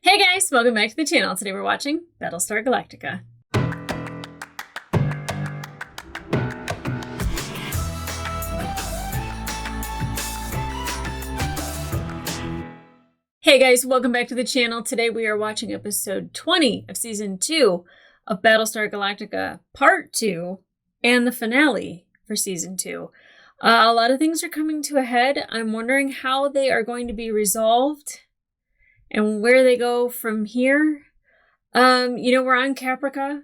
Hey guys, welcome back to the channel. Today we're watching Battlestar Galactica. Hey guys, welcome back to the channel. Today we are watching episode 20 of season 2 of Battlestar Galactica part 2 and the finale for season 2. A lot of things are coming to a head. I'm wondering how they are going to be resolved and where they go from here. We're on Caprica.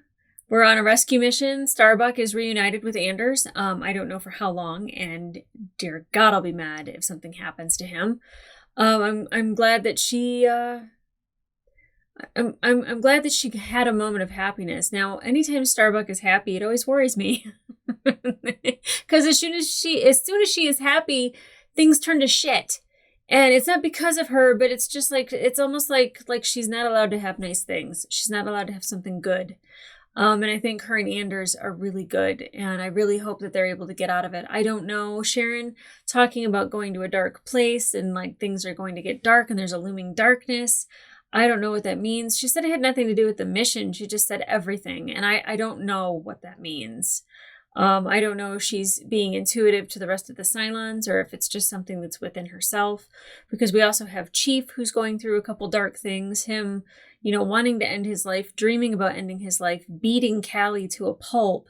We're on a rescue mission. Starbuck is reunited with Anders. I don't know for how long, and dear God, I'll be mad if something happens to him. I'm glad that she I'm glad that she had a moment of happiness. Now, anytime Starbuck is happy, it always worries me. Because as soon as she is happy, things turn to shit. And it's not because of her, but it's just like, it's almost like she's not allowed to have nice things. She's not allowed to have something good. And I think her and Anders are really good. And I really hope that they're able to get out of it. I don't know. Sharon talking about going to a dark place and like things are going to get dark and there's a looming darkness. I don't know what that means. She said it had nothing to do with the mission. She just said everything. And I don't know what that means. I don't know if she's being intuitive to the rest of the Cylons or if it's just something that's within herself, because we also have Chief, who's going through a couple dark things, him, wanting to end his life, dreaming about ending his life, beating Callie to a pulp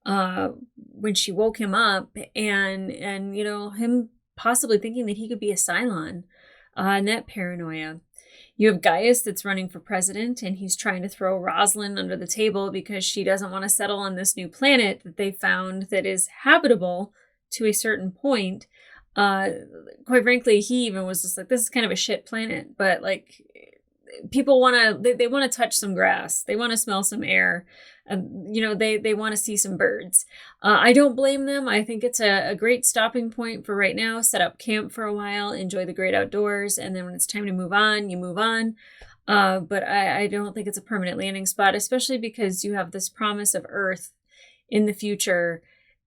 when she woke him up, and him possibly thinking that he could be a Cylon, and that paranoia. You have Gaius that's running for president, and he's trying to throw Rosalind under the table because she doesn't want to settle on this new planet that they found that is habitable to a certain point. Quite frankly, he even was just like, this is kind of a shit planet, but like people want to, they want to touch some grass. They want to smell some air. They want to see some birds. I don't blame them. I think it's a great stopping point for right now. Set up camp for a while, enjoy the great outdoors, and then when it's time to move on, you move on. But I don't think it's a permanent landing spot, especially because you have this promise of Earth in the future.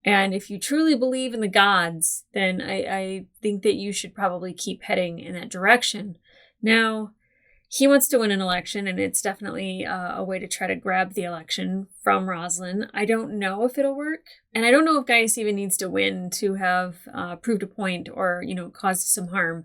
And if you truly believe in the gods, then I think that you should probably keep heading in that direction. Now, he wants to win an election, and it's definitely a way to try to grab the election from Rosalind. I don't know if it'll work. And I don't know if Gaius even needs to win to have proved a point or, caused some harm.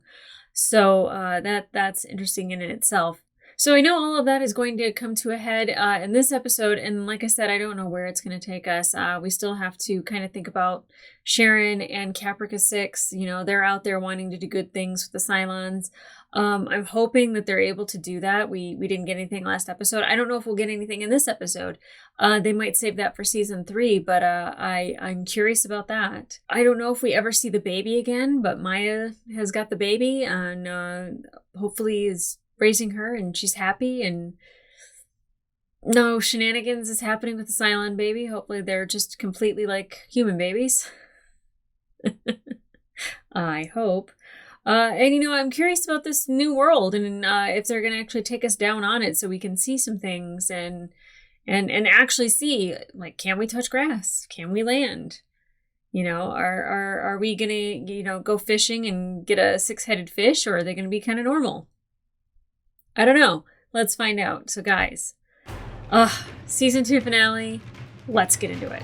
So that's interesting in itself. So I know all of that is going to come to a head in this episode. And like I said, I don't know where it's going to take us. We still have to kind of think about Sharon and Caprica 6. They're out there wanting to do good things with the Cylons. I'm hoping that they're able to do that. We didn't get anything last episode. I don't know if we'll get anything in this episode. They might save that for season 3, but I'm curious about that. I don't know if we ever see the baby again, but Maya has got the baby and hopefully is raising her and she's happy and no shenanigans is happening with the Cylon baby. Hopefully they're just completely like human babies. I hope. I'm curious about this new world and if they're going to actually take us down on it so we can see some things and actually see, like, can we touch grass? Can we land? Are we going to, go fishing and get a 6-headed fish, or are they going to be kind of normal? I don't know. Let's find out. So guys, season 2 finale, let's get into it.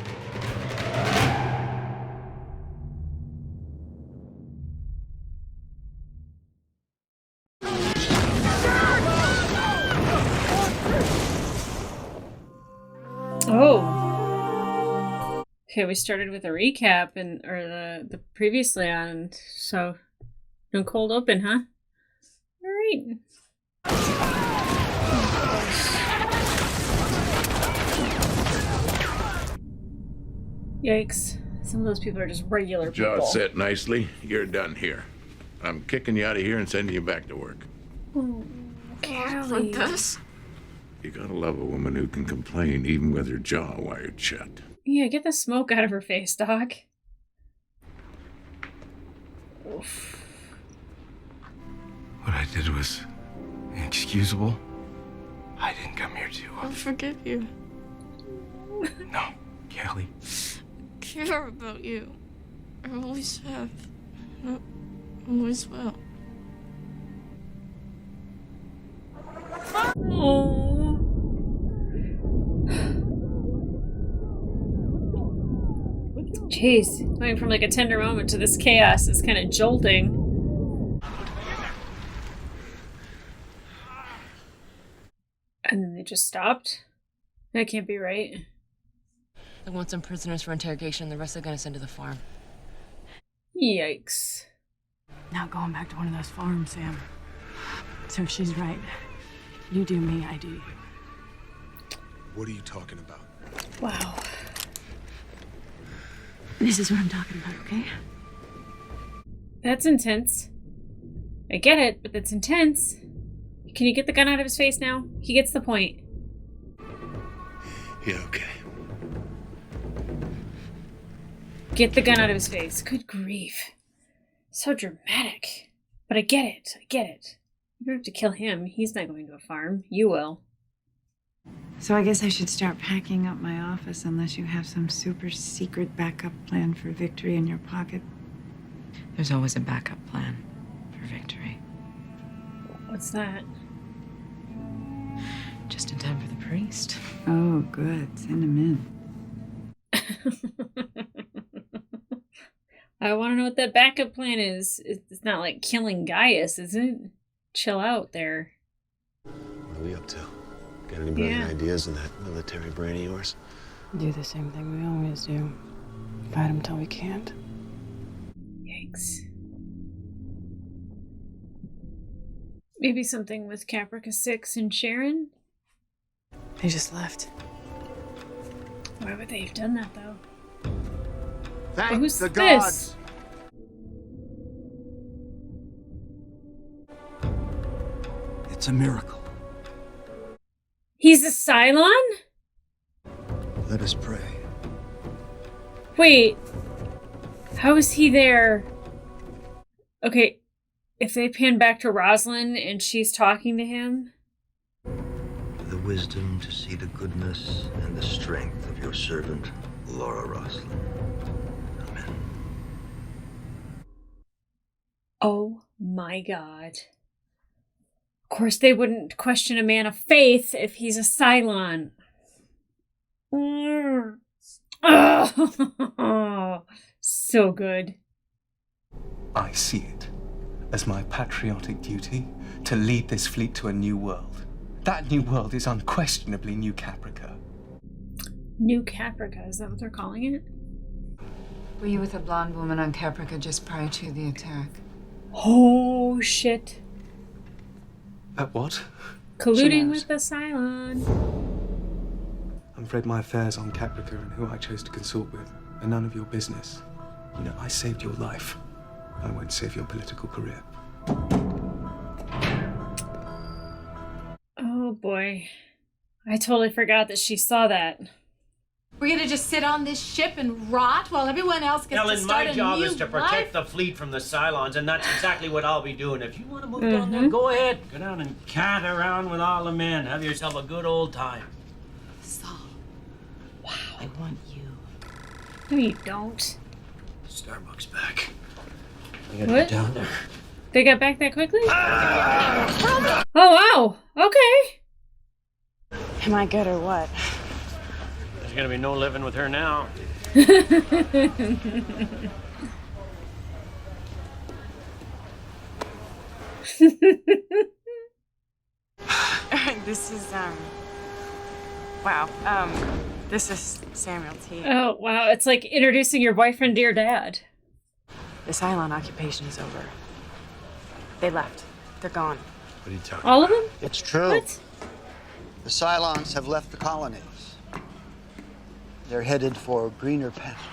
Oh. Okay, we started with a recap or the previously on, so no cold open, huh? All right. Yikes. Some of those people are just regular people. Jaw set nicely. You're done here. I'm kicking you out of here and sending you back to work. Oh, Callie. Like this? You gotta love a woman who can complain even with her jaw wired shut. Yeah, get the smoke out of her face, Doc. Oof. What I did was inexcusable. I didn't come here to... I'll forgive you. No, Callie. I care about you. I always have. I always will. Jeez, going from like a tender moment to this chaos is kind of jolting. And then they just stopped? That can't be right. They want some prisoners for interrogation, the rest they're gonna send to the farm. Yikes. Not going back to one of those farms, Sam. So she's right. You do me, I do you. What are you talking about? Wow. This is what I'm talking about, okay? That's intense. I get it, but that's intense. Can you get the gun out of his face now? He gets the point. Yeah, okay. Get the gun out of his face. Good grief. So dramatic. But I get it. I get it. You don't have to kill him. He's not going to a farm. You will. So I guess I should start packing up my office unless you have some super secret backup plan for victory in your pocket. There's always a backup plan for victory. What's that? Just in time for the priest. Oh, good. Send him in. I want to know what that backup plan is. It's not like killing Gaius, is it? Chill out there. What are we up to? Got any brilliant ideas in that military brain of yours? Do the same thing we always do. Fight him till we can't. Yikes. Maybe something with Caprica 6 and Sharon? They just left. Why would they have done that, though? Thank Who's the this? gods! It's a miracle. He's a Cylon? Let us pray. Wait. How is he there? Okay, if they pan back to Rosalind and she's talking to him... The wisdom to see the goodness and the strength of your servant, Laura Rosalind. Amen. Oh my god. Of course they wouldn't question a man of faith if he's a Cylon. Oh, so good. I see it as my patriotic duty to lead this fleet to a new world. That new world is unquestionably New Caprica. New Caprica, is that what they're calling it? Were you with a blonde woman on Caprica just prior to the attack? Oh, shit. What? Colluding with the Cylon. I'm afraid my affairs on Caprica and who I chose to consort with are none of your business. You know, I saved your life. I won't save your political career. Oh boy. I totally forgot that she saw that. We're gonna just sit on this ship and rot while everyone else gets to Ellen, start my a job new is to protect life? the fleet from the Cylons, and that's exactly what I'll be doing. If you want to move down there, go ahead. Go down and cat around with all the men. Have yourself a good old time. Saul. Wow, I want you. No, you don't. Starbucks back. I gotta What? get down there. They got back that quickly? Oh, wow. Okay. Am I good or what? There's gonna be no living with her now. This is, wow. This is Samuel T. Oh, wow. It's like introducing your boyfriend to your dad. The Cylon occupation is over. They left. They're gone. What are you talking All of them? It's true. What? The Cylons have left the colonies. They're headed for greener pastures.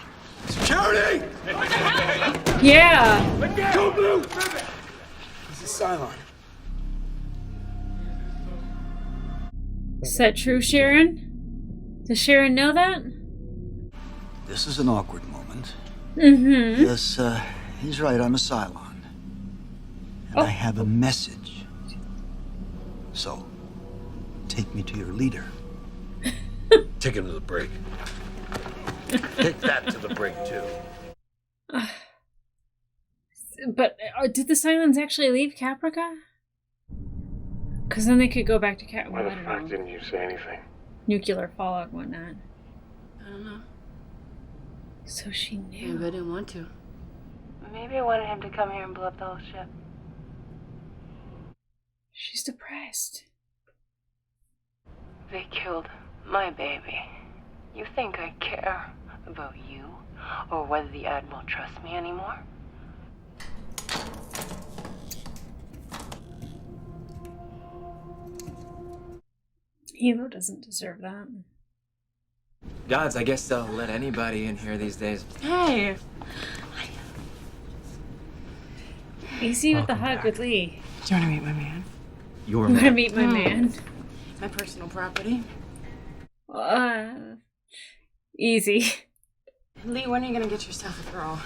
Security! Yeah. Go blue! This is Cylon. Is that true, Sharon? Does Sharon know that? This is an awkward moment. Mm-hmm. Yes, he's right. I'm a Cylon. And I have a message. So, take me to your leader. Take him to the brig. Take that to the brig, too. But did the Cylons actually leave Caprica? Because then they could go back to Caprica. Why the fuck didn't you say anything? Nuclear fallout and whatnot. I don't know. So she knew. Maybe I didn't want to. Maybe I wanted him to come here and blow up the whole ship. She's depressed. They killed my baby. You think I care about you or whether the Admiral trusts me anymore? Hilo doesn't deserve that. Gods, I guess they'll let anybody in here these days. Hey! Easy with the hug with Lee. Do you want to meet my man? Your I'm gonna man. meet my man. My personal property. Easy. Lee, when are you gonna get yourself a girl?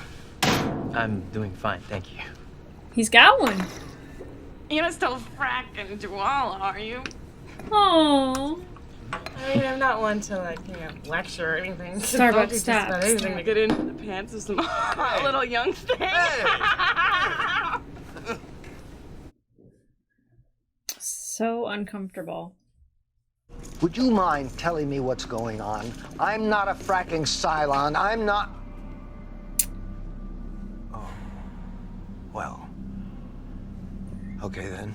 I'm doing fine, thank you. He's got one. You're not still fracking Duala, are you? Aww. I mean, I'm not one to, like, you know, lecture or anything. Starbucks, Just stop. about anything to get into the pants of some little young thing. So uncomfortable. Would you mind telling me what's going on? I'm not a fracking Cylon. I'm not... Oh. Well. Okay, then.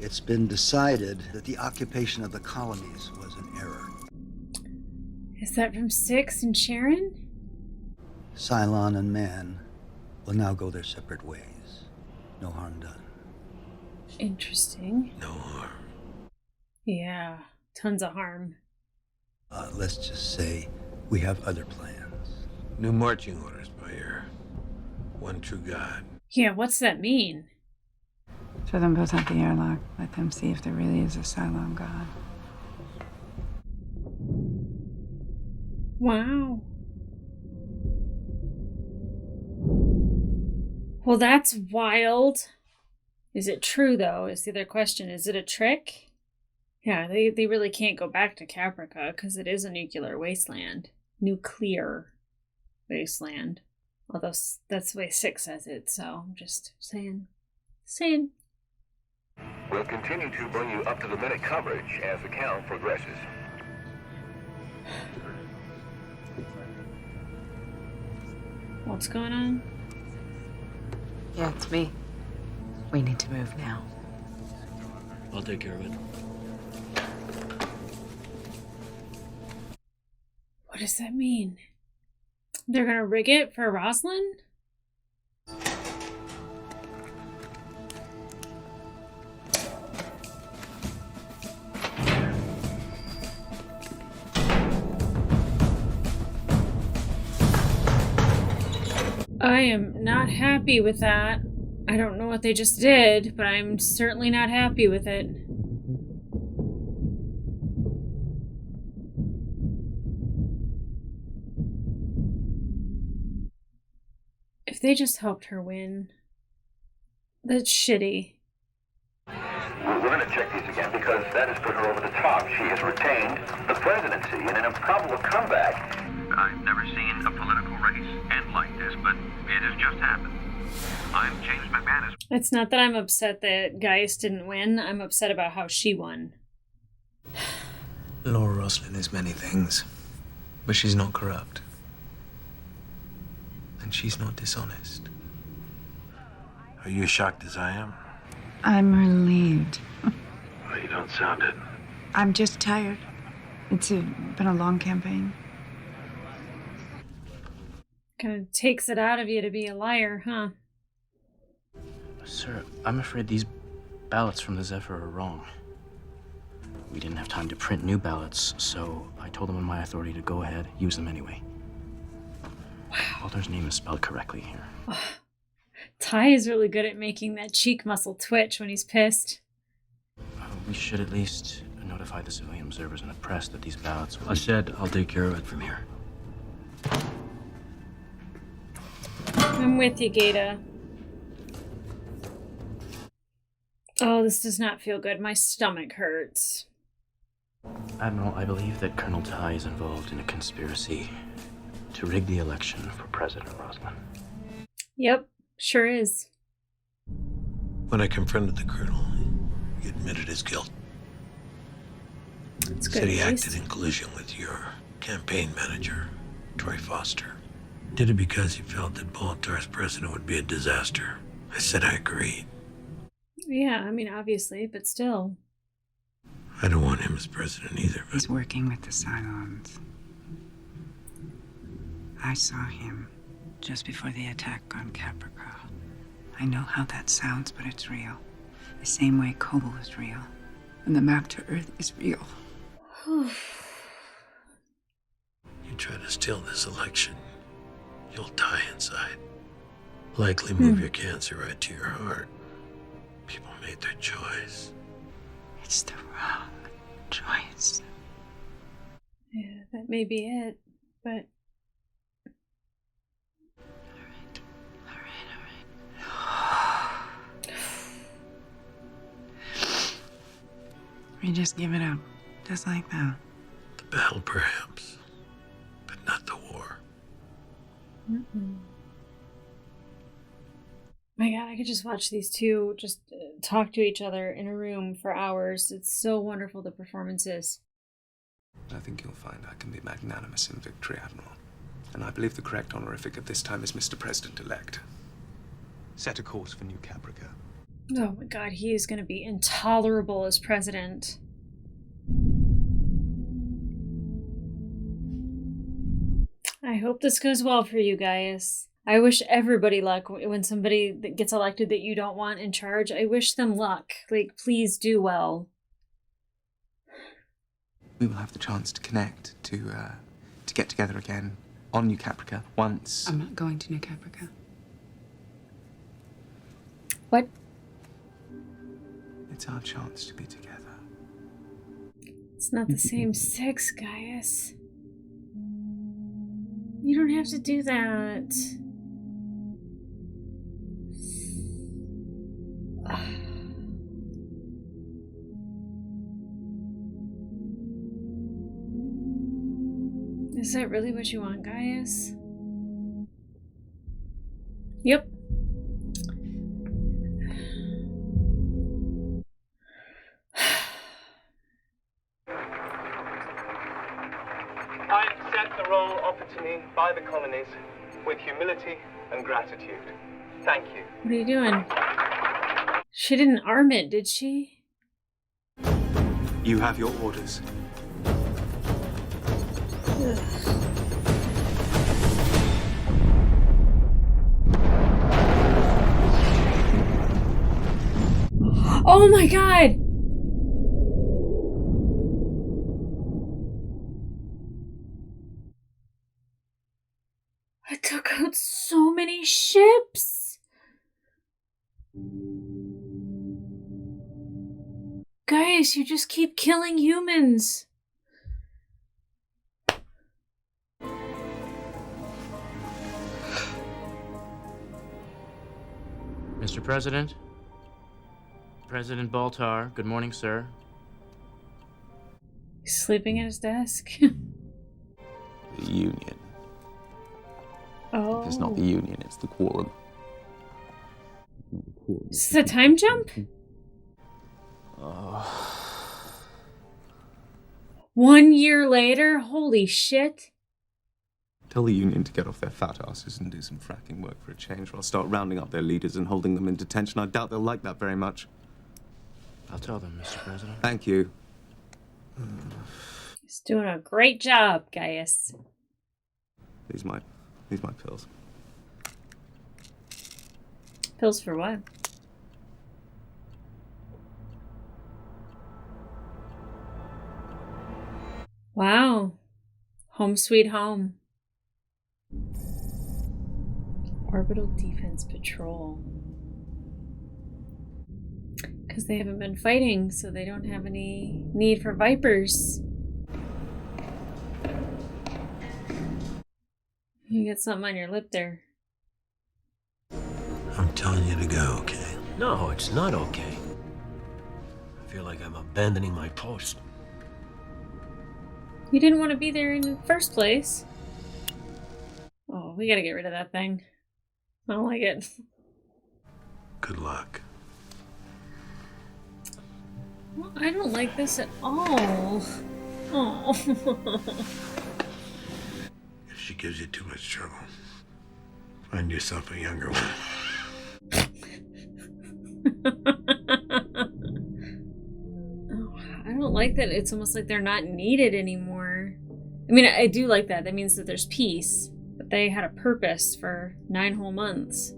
It's been decided that the occupation of the colonies was an error. Is that from Six and Sharon? Cylon and man will now go their separate ways. No harm done. Interesting. No harm. Yeah, tons of harm. Let's just say we have other plans. New marching orders by your one true God. Yeah, what's that mean? Throw them both out the airlock. Let them see if there really is a Cylon god. Wow. Well, that's wild. Is it true, though, is the other question. Is it a trick? Yeah, they really can't go back to Caprica because it is a nuclear wasteland. Nuclear wasteland. Although that's the way Six says it, so I'm just saying. We'll continue to bring you up-to-the-minute coverage as the count progresses. What's going on? Yeah, it's me. We need to move now. I'll take care of it. What does that mean? They're gonna rig it for Rosalind? I am not happy with that. I don't know what they just did, but I'm certainly not happy with it. If they just helped her win, that's shitty. We're going to check these again because that has put her over the top. She has retained the presidency in an improbable comeback. I've never seen a political race end like this, but it has just happened. I'm James McManus. It's not that I'm upset that Gaius didn't win. I'm upset about how she won. Laura Roslin is many things, but she's not corrupt. And she's not dishonest. Are you as shocked as I am? I'm relieved. Well, you don't sound it. I'm just tired. It's been a long campaign. Kind of takes it out of you to be a liar, huh? Sir, I'm afraid these ballots from the Zephyr are wrong. We didn't have time to print new ballots, so I told them in my authority to go ahead, use them anyway. Wow. Walter's name is spelled correctly here. Oh, Ty is really good at making that cheek muscle twitch when he's pissed. We should at least notify the civilian observers and the press that these ballots will... I said I'll take care of it from here. I'm with you, Gata. Oh, this does not feel good. My stomach hurts. Admiral, I believe that Colonel Ty is involved in a conspiracy to rig the election for President Roslin. Yep, sure is. When I confronted the colonel, he admitted his guilt. That's good. Said he acted in collusion with your campaign manager, Troy Foster. Did it because he felt that Baltar as president would be a disaster. I said I agreed. Yeah, I mean, obviously, but still. I don't want him as president either. He's working with the Cylons. I saw him just before the attack on Caprica. I know how that sounds, but it's real. The same way Kobol is real. And the map to Earth is real. You try to steal this election, you'll die inside. Likely move your cancer right to your heart. People made their choice. It's the wrong choice. Yeah, that may be it, but... We just give it up, just like that. The battle, perhaps, but not the war. My God, I could just watch these two just talk to each other in a room for hours. It's so wonderful, the performances. I think you'll find I can be magnanimous in victory, Admiral. And I believe the correct honorific at this time is Mr. President-elect. Set a course for New Caprica. Oh my God, he is going to be intolerable as president. I hope this goes well for you guys. I wish everybody luck when somebody that gets elected that you don't want in charge. I wish them luck. Like, please do well. We will have the chance to connect, to get together again on New Caprica once. I'm not going to New Caprica. What? It's our chance to be together. It's not the same sex, Gaius. You don't have to do that. Is that really what you want, Gaius? Yep. I accept the role offered to me by the colonies with humility and gratitude. Thank you. What are you doing? She didn't arm it, did she? You have your orders. Oh my God! I took out so many ships! Guys, you just keep killing humans. Mr. President? President Baltar, good morning, sir. He's sleeping at his desk. The Union. Oh. It's not the Union, it's the Quorum. Is this a time jump? 1 year later? Holy shit. Tell the Union to get off their fat asses and do some fracking work for a change, or I'll start rounding up their leaders and holding them in detention. I doubt they'll like that very much. I'll tell them, Mr. President. Thank you. He's doing a great job, Gaius. These my pills. Pills for what? Wow. Home sweet home. Orbital Defense Patrol. Because they haven't been fighting, so they don't have any need for Vipers. You got something on your lip there. I'm telling you to go, okay? No, it's not okay. I feel like I'm abandoning my post. You didn't want to be there in the first place. Oh, we gotta get rid of that thing. I don't like it. Good luck. Well, I don't like this at all. Oh. gives you too much trouble. Find yourself a younger one. Oh, I don't like that. It's almost like they're not needed anymore. I mean, I do like that. That means that there's peace. But they had a purpose for 9 whole months.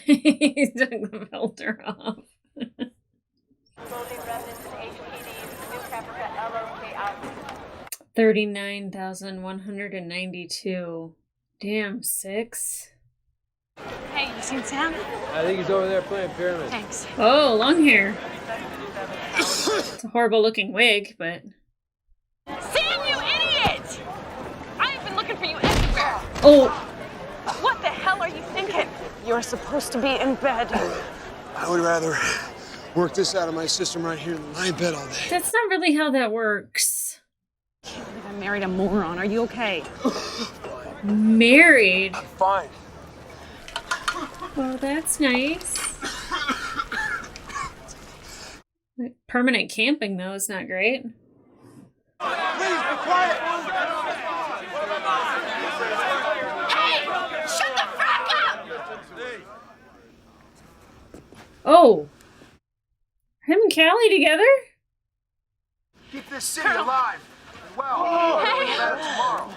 He took the filter off. 39,192. Damn, 6. Hey, you seen Sam? I think he's over there playing Pyramid. Thanks. Oh, long hair. It's a horrible looking wig, but... Sam, you idiot! I've been looking for you everywhere. Oh! What the hell are you thinking? You're supposed to be in bed. I would rather work this out of my system right here than lie in bed all day. That's not really how that works. I can't believe I married a moron. Are you okay? Married? I'm fine. Well, that's nice. Like, permanent camping, though, is not great. Please be quiet! Hey! Shut the fuck up! Oh! Him and Callie together? Keep this city alive. Well, we'll be better tomorrow.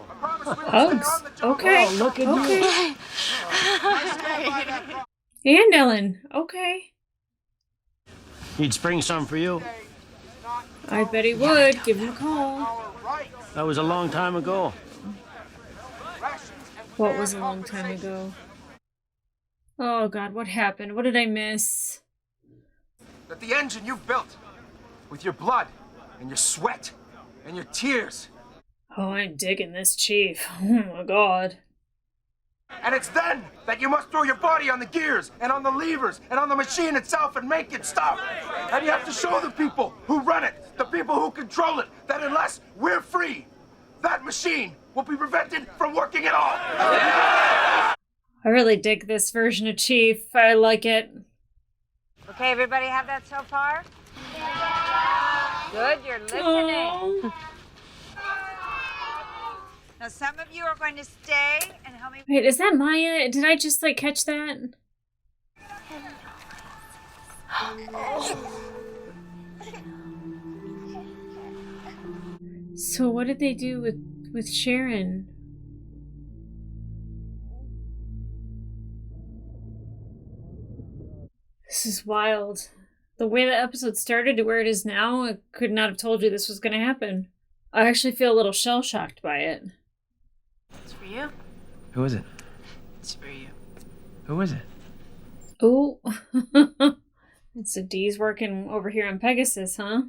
I promise we will stay on the job. Okay. Oh, look at you. And Ellen. Okay. He'd spring some for you. I bet he would. Give him a call. That was a long time ago. What was a long time ago? Oh, God. What happened? What did I miss? That the engine you've built with your blood and your sweat and your tears. Oh, I'm digging this, Chief. Oh, my God. And it's then that you must throw your body on the gears and on the levers and on the machine itself and make it stop. And you have to show the people who run it, the people who control it, that unless we're free, that machine will be prevented from working at all. I really dig this version of Chief. I like it. Okay, everybody have that so far? Good, you're listening. Oh. Now, some of you are going to stay and help me. Wait, is that Maya? Did I just, like, catch that? So what did they do with Sharon? This is wild. The way the episode started to where it is now, I could not have told you this was going to happen. I actually feel a little shell-shocked by it. It's for you. Who is it? It's for you. Who is it? Oh, it's a D's working over here on Pegasus, huh?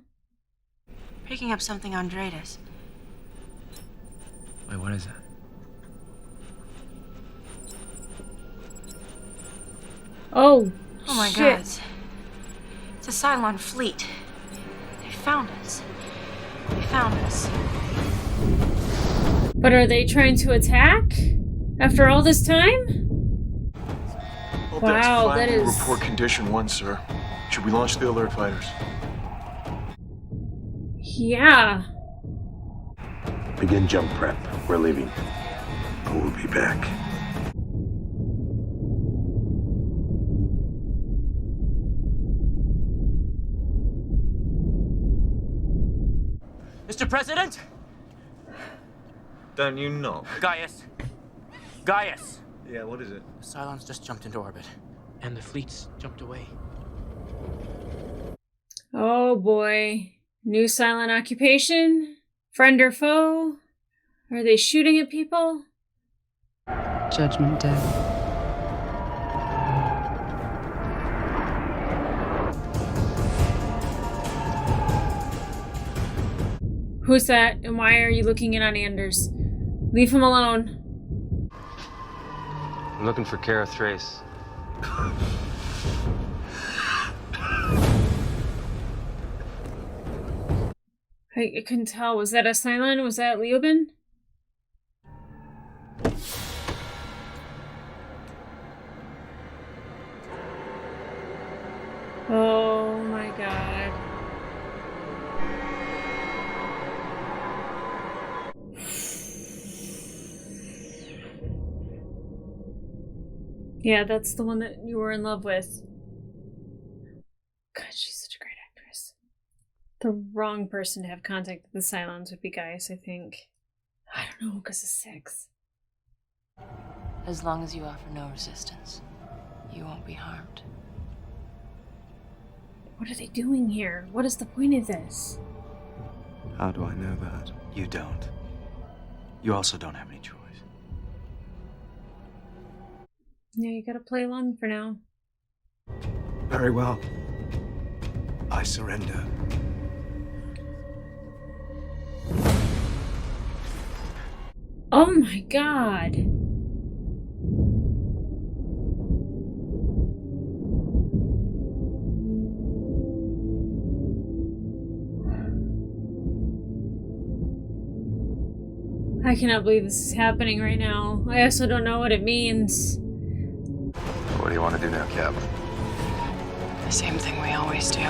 Picking up something on Dredas. Wait, what is that? Oh, Oh my shit. God. It's a Cylon fleet. They found us. They found us. But are they trying to attack? After all this time? Wow, that is... Report condition 1, sir. Should we launch the alert fighters? Yeah. Begin jump prep. We're leaving. But we'll be back. Mr. President? Don't you know? Gaius. Gaius. Yeah, what is it? The Cylons just jumped into orbit, and the fleets jumped away. Oh boy. New silent occupation? Friend or foe? Are they shooting at people? Judgment Day. Who's that, and why are you looking in on Anders? Leave him alone. I'm looking for Kara Thrace. I couldn't tell. Was that a Cylon? Was that Leoben? Oh my god. Yeah, that's the one that you were in love with. God, she's such a great actress. The wrong person to have contact with the Cylons would be Gaius, I think. I don't know, because of sex. As long as you offer no resistance, you won't be harmed. What are they doing here? What is the point of this? How do I know that? You don't. You also don't have any choice. Yeah, you gotta play along for now. Very well. I surrender. Oh my god. I cannot believe this is happening right now. I also don't know what it means. What do you want to do now, Cap? The same thing we always do.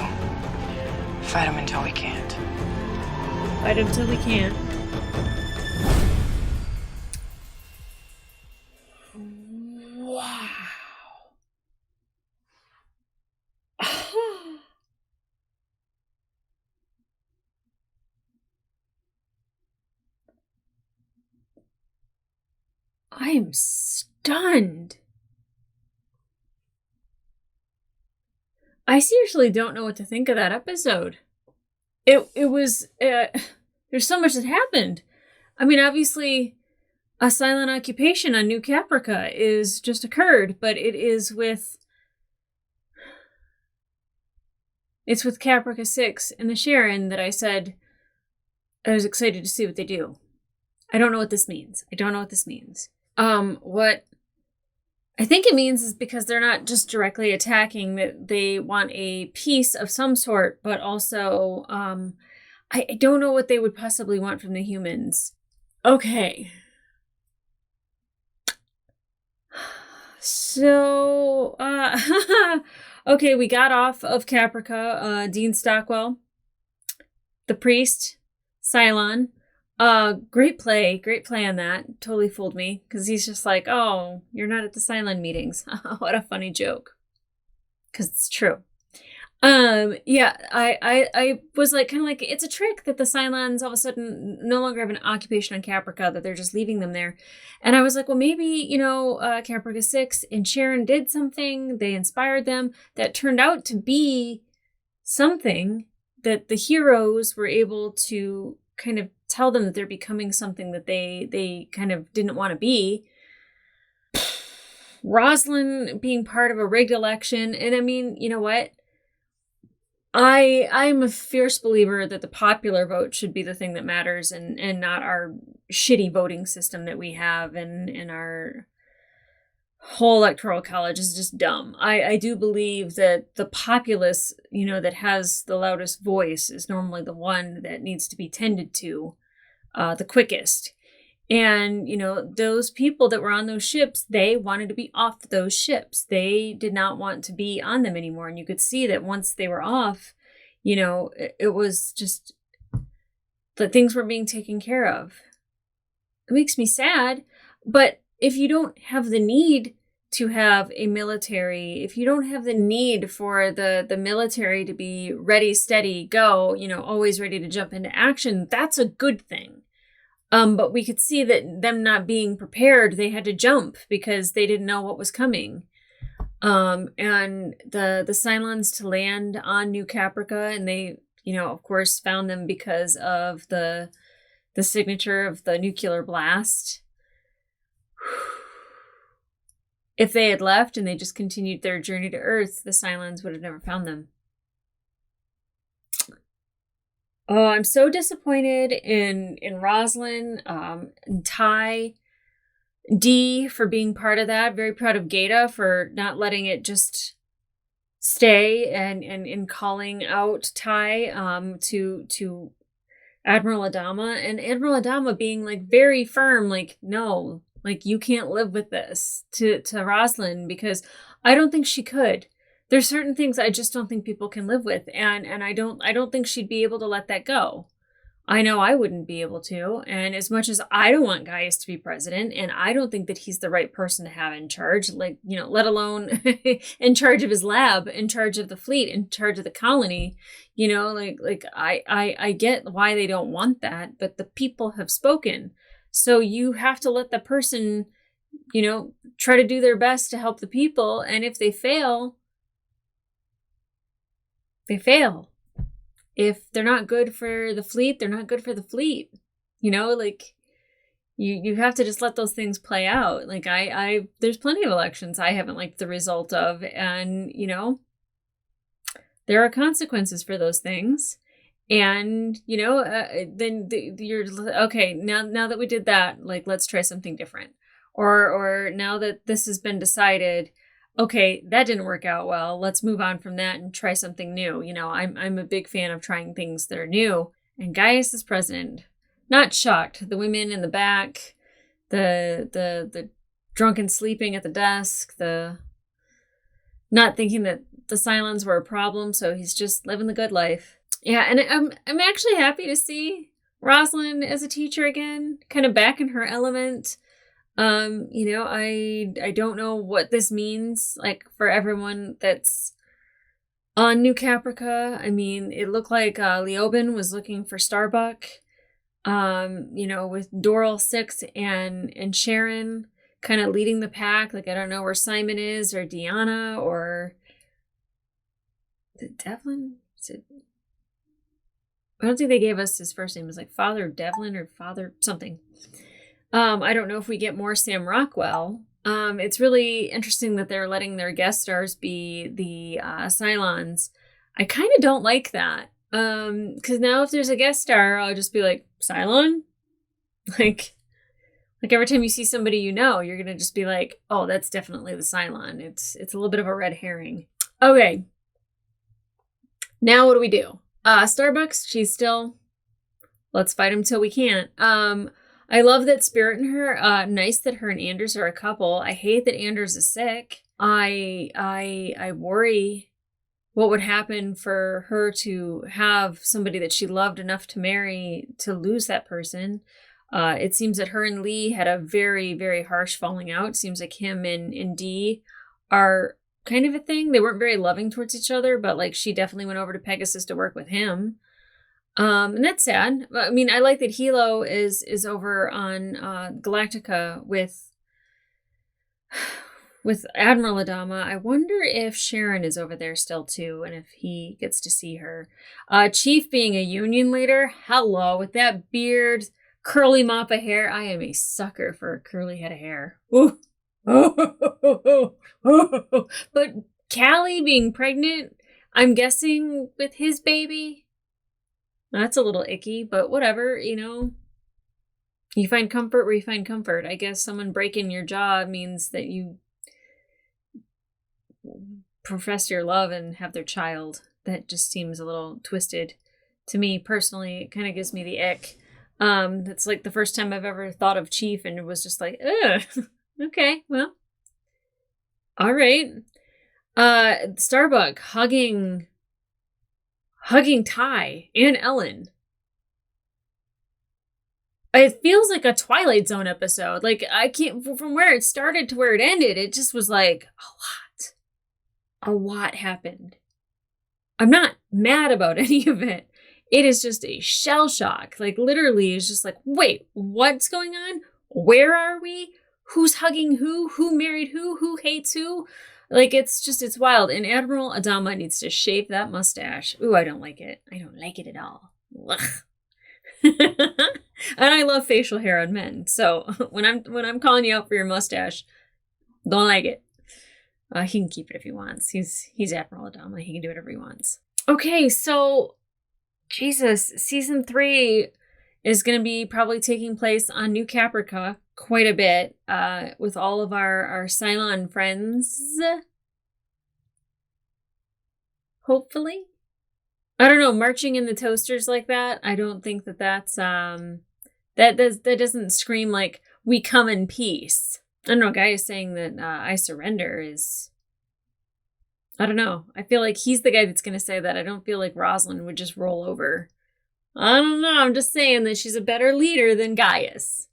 Fight them until we can't. Fight until we can't. Wow. I am stunned. I seriously don't know what to think of that episode. It was there's so much that happened. I mean, obviously, a silent occupation on New Caprica is just occurred, but it's with Caprica 6 and the Sharon that I said I was excited to see what they do. I don't know what this means. What I think it means is because they're not just directly attacking, that they want a peace of some sort, but also, I don't know what they would possibly want from the humans. Okay. So, okay, we got off of Caprica, Dean Stockwell, the priest, Cylon. Great play on that. Totally fooled me, because he's just like, oh, you're not at the Cylon meetings. What a funny joke. Because it's true. Yeah, I was like, kind of like, it's a trick that the Cylons all of a sudden no longer have an occupation on Caprica, that they're just leaving them there. And I was like, well, maybe, Caprica 6 and Sharon did something, they inspired them, that turned out to be something that the heroes were able to kind of tell them that they're becoming something that they kind of didn't want to be. Rosalind being part of a rigged election, and I mean, you know what? I'm a fierce believer that the popular vote should be the thing that matters, and not our shitty voting system that we have, and our whole electoral college is just dumb. I do believe that the populace, that has the loudest voice is normally the one that needs to be tended to the quickest. And, those people that were on those ships, they wanted to be off those ships. They did not want to be on them anymore. And you could see that once they were off, it was just that things were being taken care of. It makes me sad. But if you don't have the need to have a military, if you don't have the need for the military to be ready, steady, go, always ready to jump into action, that's a good thing. But we could see that them not being prepared, they had to jump because they didn't know what was coming. And the Cylons to land on New Caprica, and they, of course, found them because of the signature of the nuclear blast. If they had left and they just continued their journey to Earth, the Cylons would have never found them. Oh, I'm so disappointed in Rosalind, and Ty, Dee for being part of that. Very proud of Gaeta for not letting it just stay and calling out Ty to Admiral Adama, and Admiral Adama being like very firm, like, no, like, you can't live with this to Rosalind, because I don't think she could. There's certain things I just don't think people can live with, and I don't think she'd be able to let that go. I know I wouldn't be able to. And as much as I don't want Gaius to be president, and I don't think that he's the right person to have in charge, like, let alone in charge of his lab, in charge of the fleet, in charge of the colony, I get why they don't want that, but the people have spoken. So you have to let the person, try to do their best to help the people. And if they fail, they fail. If they're not good for the fleet, they're not good for the fleet. You have to just let those things play out. Like there's plenty of elections I haven't liked the result of. And, there are consequences for those things. And, then you're okay. Now that we did that, like, let's try something different. Or now that this has been decided, okay, that didn't work out well. Let's move on from that and try something new. I'm a big fan of trying things that are new. And Gaius is president. Not shocked. The women in the back, the drunken sleeping at the desk, the not thinking that the Cylons were a problem, so he's just living the good life. Yeah, and I'm actually happy to see Rosalind as a teacher again, kind of back in her element. I don't know what this means, like, for everyone that's on New Caprica. I mean, it looked like Leoben was looking for Starbuck, with Doral 6 and Sharon kind of leading the pack. Like, I don't know where Simon is, or Deanna, or Devlin? I don't think they gave us his first name. It was like Father Devlin or Father something. I don't know if we get more Sam Rockwell. It's really interesting that they're letting their guest stars be the Cylons. I kind of don't like that. Because now if there's a guest star, I'll just be like, Cylon? Like every time you see somebody you're going to just be like, oh, that's definitely the Cylon. It's a little bit of a red herring. Okay. Now what do we do? Starbucks, she's still, let's fight him till we can't. I love that Spirit and her. Nice that her and Anders are a couple. I hate that Anders is sick. I worry what would happen for her to have somebody that she loved enough to marry to lose that person. It seems that her and Lee had a very, very harsh falling out. It seems like him and Dee are kind of a thing. They weren't very loving towards each other, but like she definitely went over to Pegasus to work with him. And that's sad. I mean, I like that Hilo is over on Galactica with Admiral Adama. I wonder if Sharon is over there still too, and if he gets to see her. Chief being a Union leader, hello, with that beard, curly mop of hair. I am a sucker for a curly head of hair. Ooh. But Callie being pregnant, I'm guessing with his baby. That's a little icky, but whatever, you find comfort where you find comfort. I guess someone breaking your jaw means that you profess your love and have their child. That just seems a little twisted to me personally. It kind of gives me the ick. That's like the first time I've ever thought of Chief, and it was just like, ugh. Okay, well, all right. Starbuck hugging Ty and Ellen. It feels like a Twilight Zone episode. Like, I can't, from where it started to where it ended, it just was like a lot happened. I'm not mad about any of it. It is just a shell shock. Like, literally, it's just like, wait, what's going on? Where are we? Who's hugging who? Who married who? Who hates who? Like, it's wild. And Admiral Adama needs to shave that mustache. Ooh, I don't like it. I don't like it at all. And I love facial hair on men. So when I'm calling you out for your mustache, don't like it. He can keep it if he wants. He's Admiral Adama. He can do whatever he wants. Okay, so Jesus, season 3 is going to be probably taking place on New Caprica quite a bit, with all of our Cylon friends. Hopefully. I don't know, marching in the toasters like that, I don't think that's, that doesn't scream like, we come in peace. I don't know, a guy is saying that I surrender is, I don't know. I feel like he's the guy that's going to say that. I don't feel like Rosalind would just roll over I don't know. I'm just saying that she's a better leader than Gaius.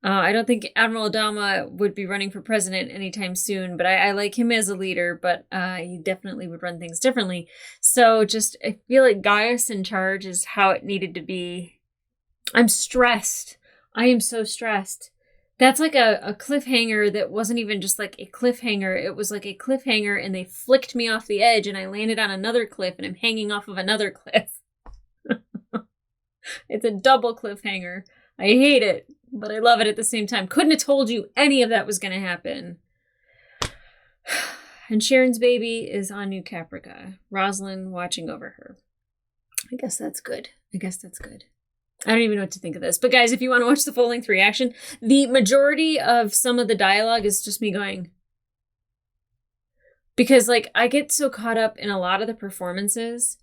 I don't think Admiral Adama would be running for president anytime soon, but I like him as a leader, but he definitely would run things differently. So just, I feel like Gaius in charge is how it needed to be. I'm stressed. I am so stressed. That's like a cliffhanger that wasn't even just like a cliffhanger. It was like a cliffhanger and they flicked me off the edge and I landed on another cliff and I'm hanging off of another cliff. It's a double cliffhanger. I hate it, but I love it at the same time. Couldn't have told you any of that was going to happen. And Sharon's baby is on New Caprica. Rosalind watching over her. I guess that's good. I don't even know what to think of this. But guys, if you want to watch the full-length reaction, the majority of some of the dialogue is just me going. Because, like, I get so caught up in a lot of the performances,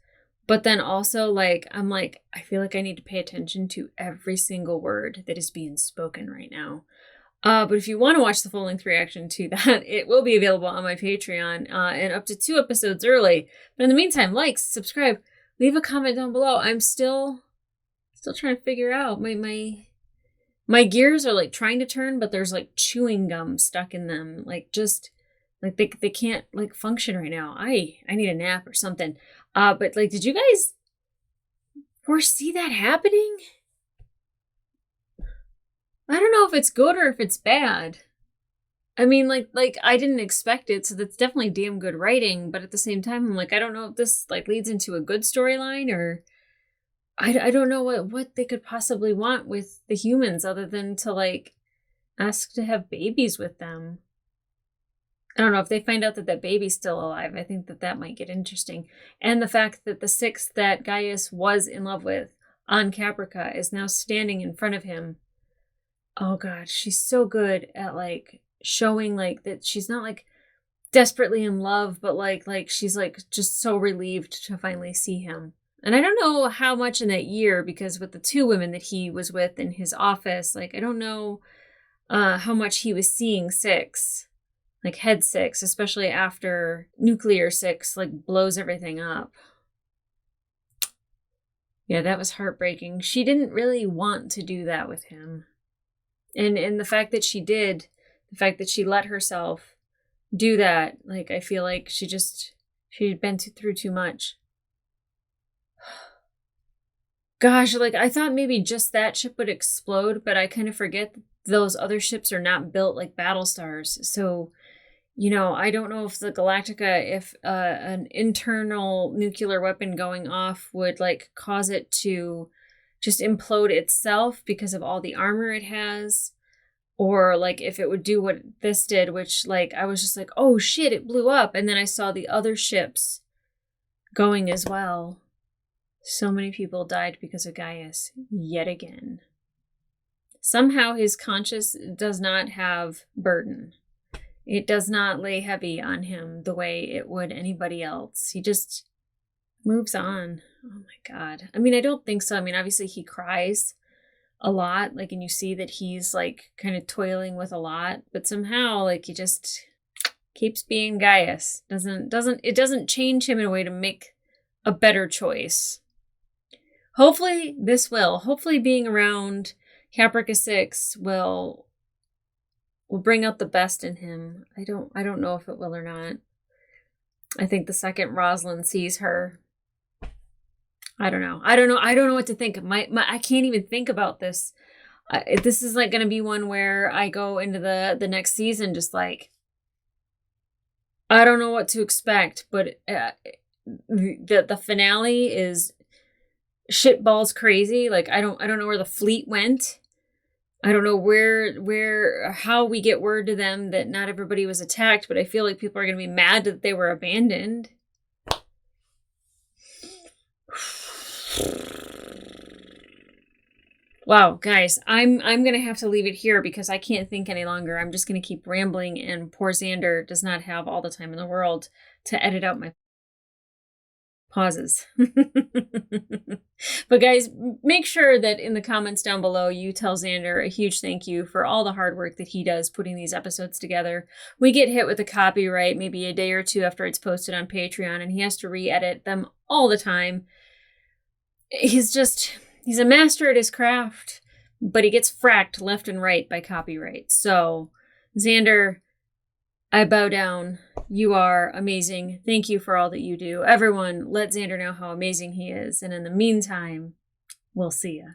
but then also, like, I'm like, I feel like I need to pay attention to every single word that is being spoken right now. But if you want to watch the full-length reaction to that, it will be available on my Patreon and up to 2 episodes early. But in the meantime, like, subscribe, leave a comment down below. I'm still trying to figure out. My gears are, like, trying to turn, but there's, like, chewing gum stuck in them. Like, just, like, they can't, like, function right now. I need a nap or something. But, like, did you guys foresee that happening? I don't know if it's good or if it's bad. I mean, like I didn't expect it, so that's definitely damn good writing. But at the same time, I'm like, I don't know if this, like, leads into a good storyline, or I don't know what they could possibly want with the humans other than to, like, ask to have babies with them. I don't know if they find out that that baby's still alive. I think that might get interesting. And the fact that the 6th that Gaius was in love with on Caprica is now standing in front of him. Oh God, she's so good at, like, showing, like, that she's not, like, desperately in love, but like she's, like, just so relieved to finally see him. And I don't know how much in that year, because with the 2 women that he was with in his office, like, I don't know how much he was seeing 6. Like, head 6, especially after nuclear 6, like, blows everything up. Yeah, that was heartbreaking. She didn't really want to do that with him. And the fact that she did, the fact that she let herself do that, like, I feel like she'd been through too much. Gosh, like, I thought maybe just that ship would explode, but I kind of forget that those other ships are not built like Battlestars. So, you know, I don't know if the Galactica, if an internal nuclear weapon going off would, like, cause it to just implode itself because of all the armor it has, or, like, if it would do what this did, which, like, I was just like, oh shit, it blew up. And then I saw the other ships going as well. So many people died because of Gaius yet again. Somehow his conscience does not have burden. It does not lay heavy on him the way it would anybody else. He just moves on. Oh my God. I mean, I don't think so. I mean, obviously he cries a lot, like, and you see that he's, like, kind of toiling with a lot, but somehow, like, he just keeps being Gaius. It doesn't change him in a way to make a better choice. Hopefully this will. Hopefully being around Caprica 6 will bring out the best in him. I don't know if it will or not. I think the second Rosalind sees her, I don't know what to think. I can't even think about this. This is, like, going to be one where I go into the next season just like, I don't know what to expect, but the finale is shitballs crazy. Like, I don't know where the fleet went. I don't know how we get word to them that not everybody was attacked, but I feel like people are going to be mad that they were abandoned. Wow, guys, I'm going to have to leave it here because I can't think any longer. I'm just going to keep rambling, and poor Xander does not have all the time in the world to edit out my pauses. But guys, make sure that in the comments down below you tell Xander a huge thank you for all the hard work that he does putting these episodes together. We get hit with a copyright maybe a day or 2 after it's posted on Patreon, and he has to re-edit them all the time. he's a master at his craft, but he gets fracked left and right by copyright. So, Xander, I bow down. You are amazing. Thank you for all that you do. Everyone, let Xander know how amazing he is. And in the meantime, we'll see ya.